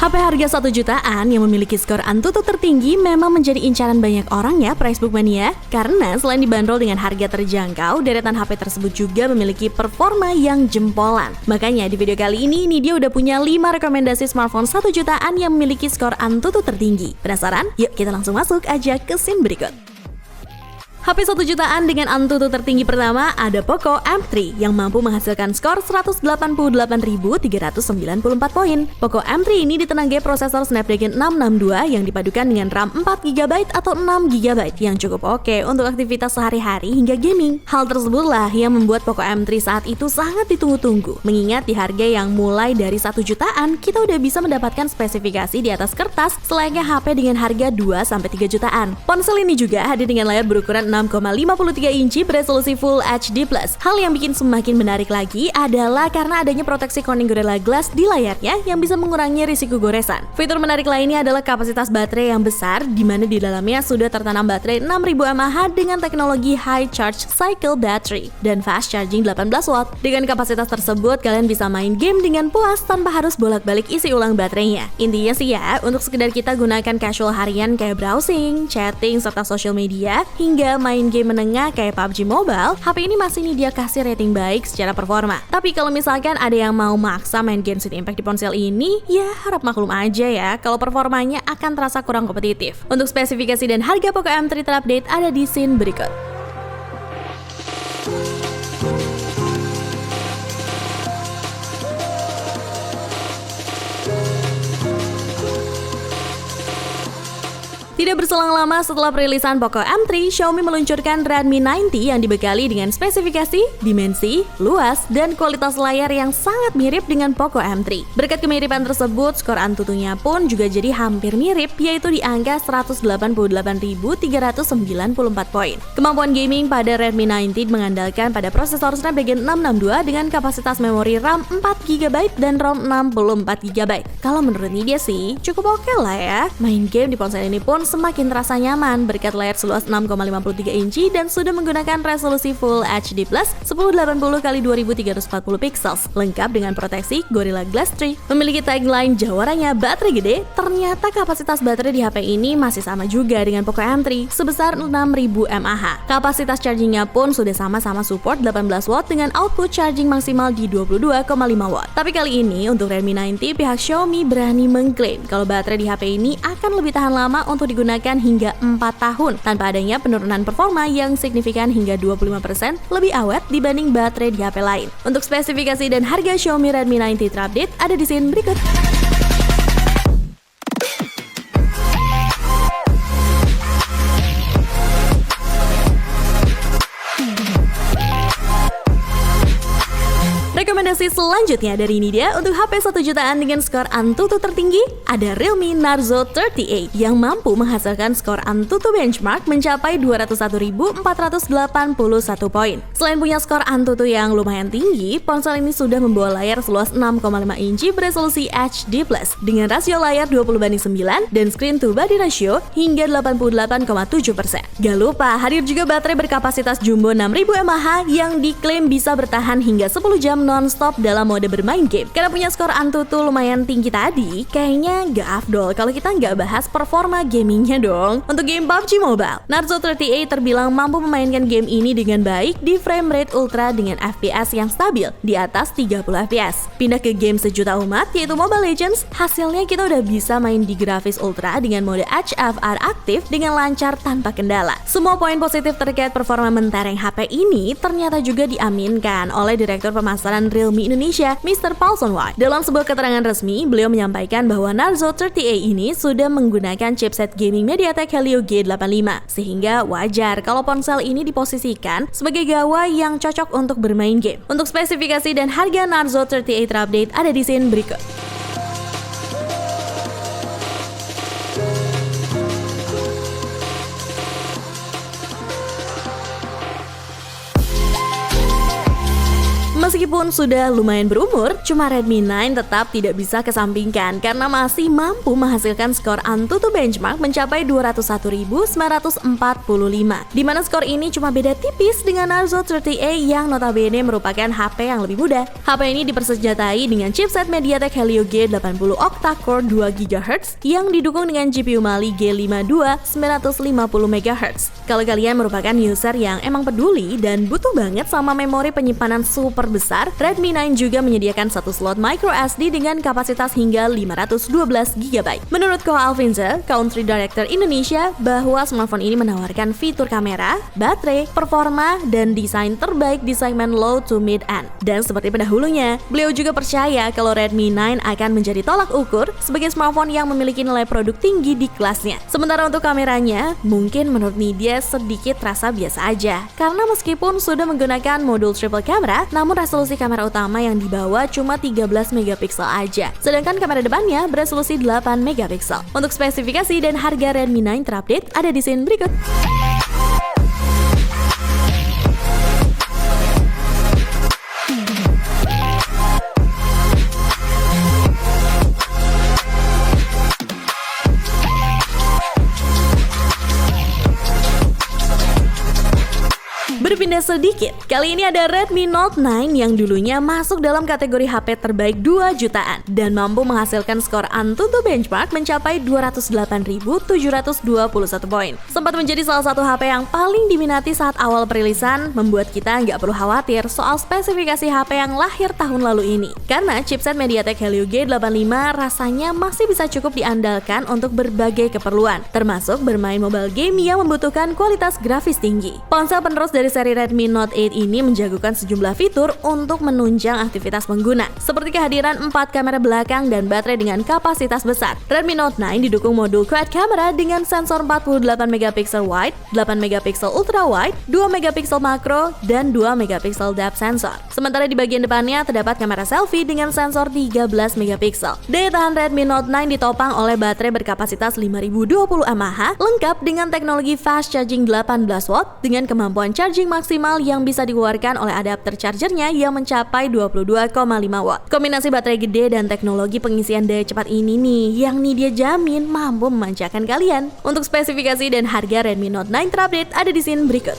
HP harga 1 jutaan yang memiliki skor Antutu tertinggi memang menjadi incaran banyak orang ya Pricebook Mania. Karena selain dibanderol dengan harga terjangkau, deretan HP tersebut juga memiliki performa yang jempolan. Makanya di video kali ini Nidia udah punya 5 rekomendasi smartphone 1 jutaan yang memiliki skor Antutu tertinggi. Penasaran? Yuk kita langsung masuk aja ke scene berikut. HP 1 jutaan dengan Antutu tertinggi pertama ada Poco M3 yang mampu menghasilkan skor 188.394 poin. Poco M3 ini ditenangai prosesor Snapdragon 662 yang dipadukan dengan RAM 4GB atau 6GB yang cukup oke untuk aktivitas sehari-hari hingga gaming. Hal tersebutlah yang membuat Poco M3 saat itu sangat ditunggu-tunggu. Mengingat di harga yang mulai dari 1 jutaan, kita udah bisa mendapatkan spesifikasi di atas kertas selayaknya HP dengan harga 2-3 jutaan. Ponsel ini juga hadir dengan layar berukuran 6,53 inci beresolusi Full HD+. Hal yang bikin semakin menarik lagi adalah karena adanya proteksi Corning Gorilla Glass di layarnya yang bisa mengurangi risiko goresan. Fitur menarik lainnya adalah kapasitas baterai yang besar, di mana di dalamnya sudah tertanam baterai 6000 mAh dengan teknologi High Charge Cycle Battery dan Fast Charging 18 Watt. Dengan kapasitas tersebut, kalian bisa main game dengan puas tanpa harus bolak-balik isi ulang baterainya. Intinya sih ya, untuk sekedar kita gunakan casual harian kayak browsing, chatting, serta social media, hingga main game menengah kayak PUBG Mobile, HP ini masih Nidia kasih rating baik secara performa. Tapi kalau misalkan ada yang mau maksa main Genshin Impact di ponsel ini, ya harap maklum aja ya kalau performanya akan terasa kurang kompetitif. Untuk spesifikasi dan harga Poco M3 terupdate ada di scene berikut. Tidak berselang lama setelah perilisan Poco M3, Xiaomi meluncurkan Redmi 90 yang dibekali dengan spesifikasi, dimensi, luas, dan kualitas layar yang sangat mirip dengan Poco M3. Berkat kemiripan tersebut, skor Antutunya pun juga jadi hampir mirip, yaitu di angka 188.394 poin. Kemampuan gaming pada Redmi 90 mengandalkan pada prosesor Snapdragon 662 dengan kapasitas memori RAM 4GB dan ROM 64GB. Kalau menurut Nidia sih, cukup oke lah ya. Main game di ponsel ini pun semakin terasa nyaman berkat layar seluas 6,53 inci dan sudah menggunakan resolusi Full HD+, 1080x2340 pixels, lengkap dengan proteksi Gorilla Glass 3. Memiliki tagline jawarannya baterai gede, ternyata kapasitas baterai di HP ini masih sama juga dengan Poco M3, sebesar 6000 mAh. Kapasitas chargingnya pun sudah sama-sama support 18 watt dengan output charging maksimal di 22,5 watt. Tapi kali ini untuk Redmi 90, pihak Xiaomi berani mengklaim kalau baterai di HP ini akan lebih tahan lama untuk digunakan hingga 4 tahun tanpa adanya penurunan performa yang signifikan hingga 25% lebih awet dibanding baterai di HP lain. Untuk spesifikasi dan harga Xiaomi Redmi 90 terupdate ada di scene berikut. Rekomendasi selanjutnya dari Nidia untuk HP 1 jutaan dengan skor Antutu tertinggi ada Realme Narzo 38 yang mampu menghasilkan skor Antutu benchmark mencapai 201.481 poin. Selain punya skor Antutu yang lumayan tinggi, ponsel ini sudah membawa layar seluas 6,5 inci beresolusi HD+ dengan rasio layar 20:9 dan screen to body ratio hingga 88,7%. Gak lupa hadir juga baterai berkapasitas jumbo 6000 mAh yang diklaim bisa bertahan hingga 10 jam non-stop dalam mode bermain game. Karena punya skor Antutu lumayan tinggi tadi, kayaknya gak afdol kalau kita nggak bahas performa gamingnya dong. Untuk game PUBG Mobile, Narzo 38 terbilang mampu memainkan game ini dengan baik di frame rate ultra dengan FPS yang stabil di atas 30 FPS. Pindah ke game sejuta umat yaitu Mobile Legends, hasilnya kita udah bisa main di grafis ultra dengan mode HFR aktif dengan lancar tanpa kendala. Semua poin positif terkait performa mentereng HP ini ternyata juga diaminkan oleh Direktur Pemasaran Realme Indonesia, Mr. Paulson White. Dalam sebuah keterangan resmi, beliau menyampaikan bahwa Narzo 38 ini sudah menggunakan chipset gaming MediaTek Helio G85, sehingga wajar kalau ponsel ini diposisikan sebagai gawai yang cocok untuk bermain game. Untuk spesifikasi dan harga Narzo 38 terupdate ada di scene berikut. Meskipun sudah lumayan berumur, cuma Redmi 9 tetap tidak bisa kesampingkan karena masih mampu menghasilkan skor AnTuTu benchmark mencapai 201.945, di mana skor ini cuma beda tipis dengan Narzo 30A yang notabene merupakan HP yang lebih mudah. HP ini dipersenjatai dengan chipset MediaTek Helio G80 octa-core 2 GHz yang didukung dengan GPU Mali G52 950 MHz. Kalau kalian merupakan user yang emang peduli dan butuh banget sama memori penyimpanan super besar, Redmi 9 juga menyediakan satu slot micro SD dengan kapasitas hingga 512 GB. Menurut Ko Alvinza, Country Director Indonesia, bahwa smartphone ini menawarkan fitur kamera, baterai, performa, dan desain terbaik di segmen low to mid-end. Dan seperti pendahulunya, beliau juga percaya kalau Redmi 9 akan menjadi tolak ukur sebagai smartphone yang memiliki nilai produk tinggi di kelasnya. Sementara untuk kameranya, mungkin menurut media sedikit terasa biasa aja, karena meskipun sudah menggunakan modul triple camera, namun resolusi kamera utama yang dibawa cuma 13 megapiksel aja, sedangkan kamera depannya beresolusi 8 megapiksel. Untuk spesifikasi dan harga Redmi 9 terupdate ada di scene berikut. Berpindah sedikit, kali ini ada Redmi Note 9 yang dulunya masuk dalam kategori HP terbaik 2 jutaan dan mampu menghasilkan skor AnTuTu benchmark mencapai 208.721 poin. Sempat menjadi salah satu HP yang paling diminati saat awal perilisan, membuat kita nggak perlu khawatir soal spesifikasi HP yang lahir tahun lalu ini. Karena chipset MediaTek Helio G85 rasanya masih bisa cukup diandalkan untuk berbagai keperluan, termasuk bermain mobile game yang membutuhkan kualitas grafis tinggi. Ponsel penerus dari seri Redmi Note 8 ini menjagokan sejumlah fitur untuk menunjang aktivitas pengguna, seperti kehadiran 4 kamera belakang dan baterai dengan kapasitas besar. Redmi Note 9 didukung modul quad camera dengan sensor 48 megapiksel wide, 8 megapiksel ultra wide, 2 megapiksel makro, dan 2 megapiksel depth sensor. Sementara di bagian depannya terdapat kamera selfie dengan sensor 13 megapiksel. Daya tahan Redmi Note 9 ditopang oleh baterai berkapasitas 5020 mAh, lengkap dengan teknologi fast charging 18 watt dengan kemampuan charging maksimal yang bisa dikeluarkan oleh adapter chargernya yang mencapai 22,5 watt. Kombinasi baterai gede dan teknologi pengisian daya cepat ini nih yang dia jamin mampu memanjakan kalian. Untuk spesifikasi dan harga Redmi Note 9 terupdate ada di scene berikut.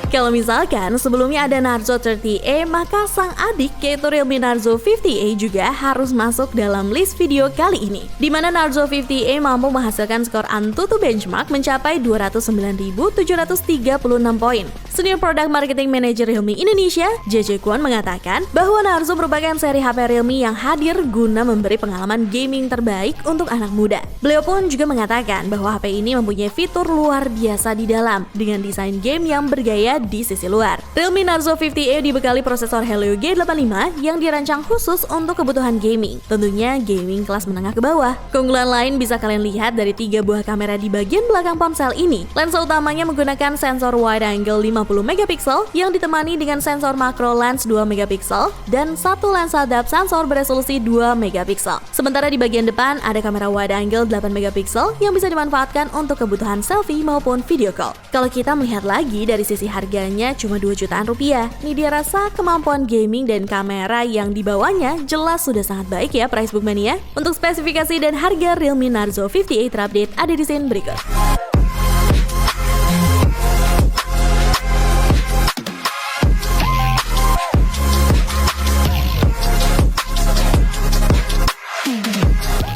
Kalau misalkan sebelumnya ada Narzo 30A, maka sang adik yaitu Realme Narzo 50A juga harus masuk dalam list video kali ini, di mana Narzo 50A mampu menghasilkan skor AnTuTu benchmark mencapai 209.736 poin. Senior Product Marketing Manager Realme Indonesia, JJ Kwon, mengatakan bahwa Narzo merupakan seri HP Realme yang hadir guna memberi pengalaman gaming terbaik untuk anak muda. Beliau pun juga mengatakan bahwa HP ini mempunyai fitur luar biasa di dalam, dengan desain game yang bergaya di sisi luar. Realme Narzo 50A dibekali prosesor Helio G85 yang dirancang khusus untuk kebutuhan gaming, tentunya gaming kelas menengah ke bawah. Keunggulan lain bisa kalian lihat dari 3 buah kamera di bagian belakang ponsel ini. Lensa utamanya menggunakan sensor wide angle 50 megapiksel yang ditemani dengan sensor makro lens 2 megapiksel dan satu lensa depth sensor beresolusi 2 megapiksel. Sementara di bagian depan ada kamera wide angle 8 megapiksel yang bisa dimanfaatkan untuk kebutuhan selfie maupun video call. Kalau kita melihat lagi dari sisi harganya cuma 2 jutaan rupiah, nih dia rasa kemampuan gaming dan kamera yang dibawanya jelas sudah sangat baik ya Pricebook Mania. Untuk spesifikasi dan harga Realme Narzo 50A terupdate ada di scene berikut.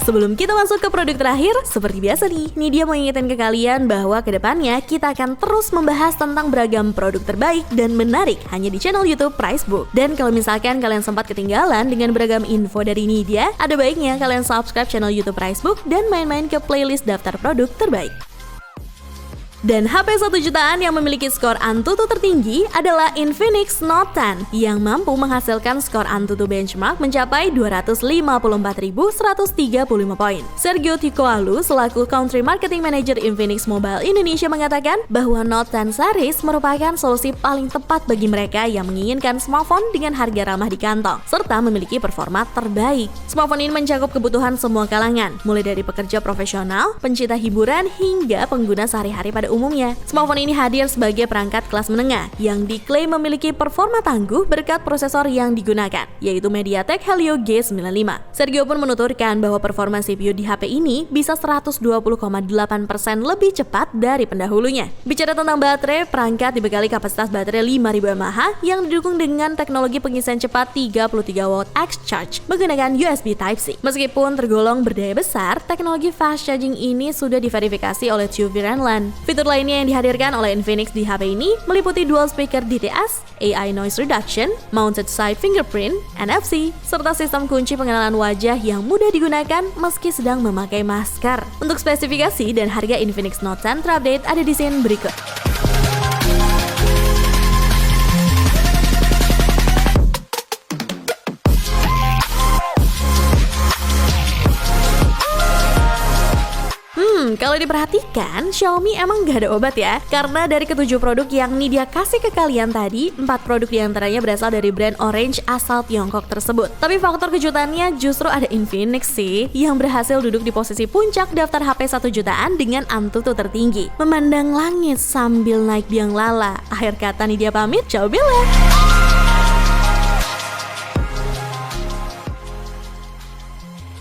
Sebelum kita masuk ke produk terakhir, seperti biasa nih, Nidia mau ingetin ke kalian bahwa kedepannya kita akan terus membahas tentang beragam produk terbaik dan menarik hanya di channel YouTube Pricebook. Dan kalau misalkan kalian sempat ketinggalan dengan beragam info dari Nidia, ada baiknya kalian subscribe channel YouTube Pricebook dan main-main ke playlist daftar produk terbaik. Dan HP 1 jutaan yang memiliki skor Antutu tertinggi adalah Infinix Note 10 yang mampu menghasilkan skor Antutu benchmark mencapai 254.135 poin. Sergio Ticoalu selaku Country Marketing Manager Infinix Mobile Indonesia mengatakan bahwa Note 10 series merupakan solusi paling tepat bagi mereka yang menginginkan smartphone dengan harga ramah di kantong serta memiliki performa terbaik. Smartphone ini mencakup kebutuhan semua kalangan, mulai dari pekerja profesional, pencinta hiburan hingga pengguna sehari-hari pada umumnya. Smartphone ini hadir sebagai perangkat kelas menengah yang diklaim memiliki performa tangguh berkat prosesor yang digunakan, yaitu MediaTek Helio G95. Sergio pun menuturkan bahwa performa CPU di HP ini bisa 120,8% lebih cepat dari pendahulunya. Bicara tentang baterai, perangkat dibekali kapasitas baterai 5000 mAh yang didukung dengan teknologi pengisian cepat 33W X-Charge menggunakan USB Type-C. Meskipun tergolong berdaya besar, teknologi fast charging ini sudah diverifikasi oleh TÜV Rheinland. Fitur lainnya yang dihadirkan oleh Infinix di HP ini meliputi dual speaker DTS, AI noise reduction, mounted side fingerprint, NFC, serta sistem kunci pengenalan wajah yang mudah digunakan meski sedang memakai masker. Untuk spesifikasi dan harga Infinix Note 10 terupdate ada di scene berikut. Kalau diperhatikan, Xiaomi emang gak ada obat ya. Karena dari ke-7 produk yang nih dia kasih ke kalian tadi, 4 produk diantaranya berasal dari brand Orange asal Tiongkok tersebut. Tapi faktor kejutannya justru ada Infinix sih, yang berhasil duduk di posisi puncak daftar HP 1 jutaan dengan Antutu tertinggi. Memandang langit sambil naik biang lala. Akhir kata nih dia pamit, ciao Bella.